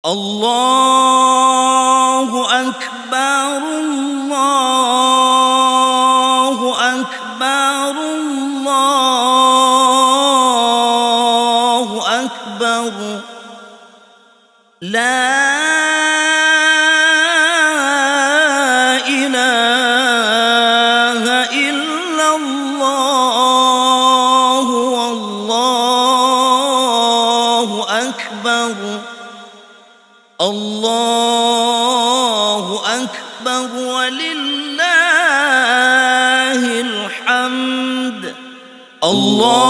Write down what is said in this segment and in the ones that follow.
الله أكبر الله أكبر الله أكبر لا إله إلا الله والله أكبر الله أكبر ولله الحمد الله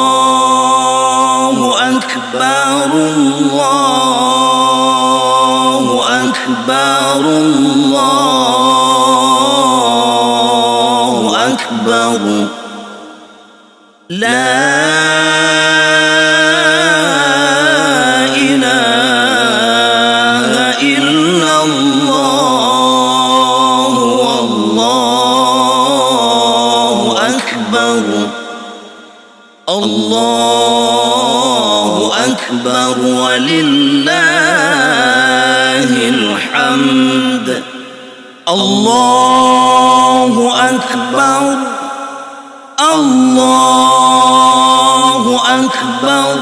أكبر الله أكبر الله أكبر لا الله أكبر ولله الحمد الله أكبر الله أكبر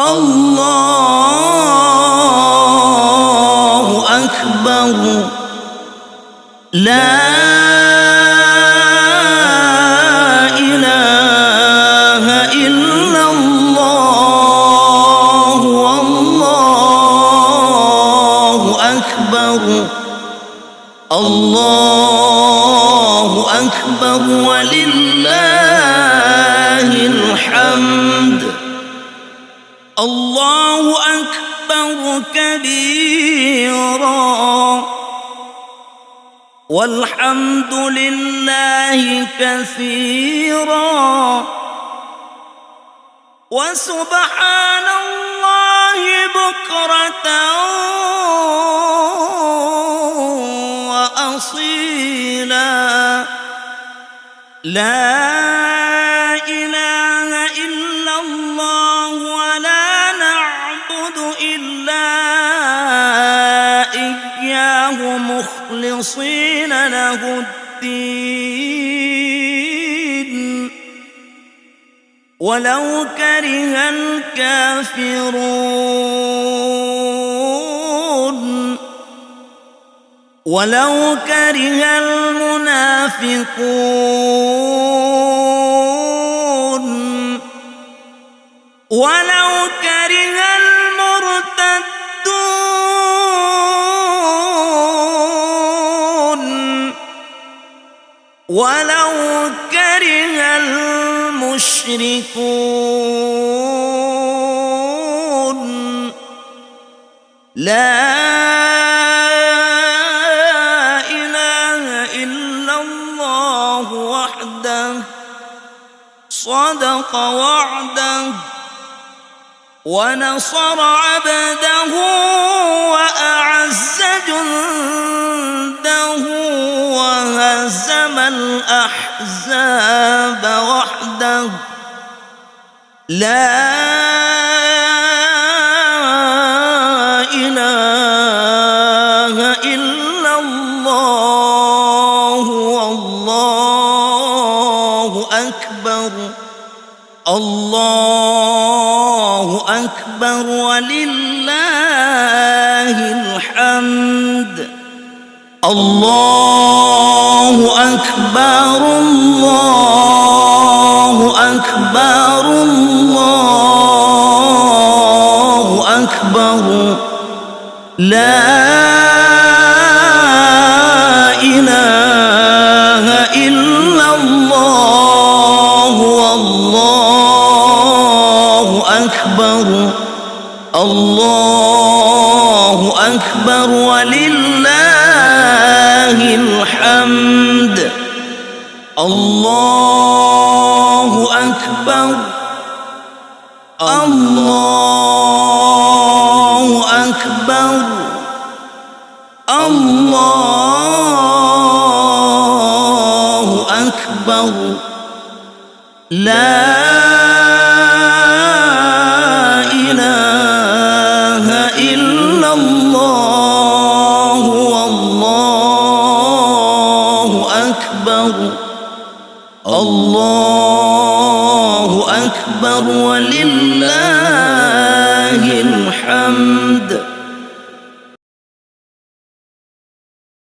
الله أكبر لا الله أكبر ولله الحمد الله أكبر كبيرا والحمد لله كثيرا وسبحان الله بكرة وأصيلا لا إله إلا الله ولا نعبد إلا إياه مخلصين له الدين ولو كره الكافرون ولو كره المنافقون ولو كره المرتدون ولو كره المشركون لا صدق وعده ونصر عبده وأعز جنده وهزم الأحزاب وحده لا إله إلا الله والله أكبر الله أكبر ولله الحمد الله أكبر الله أكبر الله أكبر لا إله إلا الله والله أكبر الله أكبر ولله الحمد الله أكبر الله أكبر الله أكبر لا إله إلا الله أكبر ولله الحمد.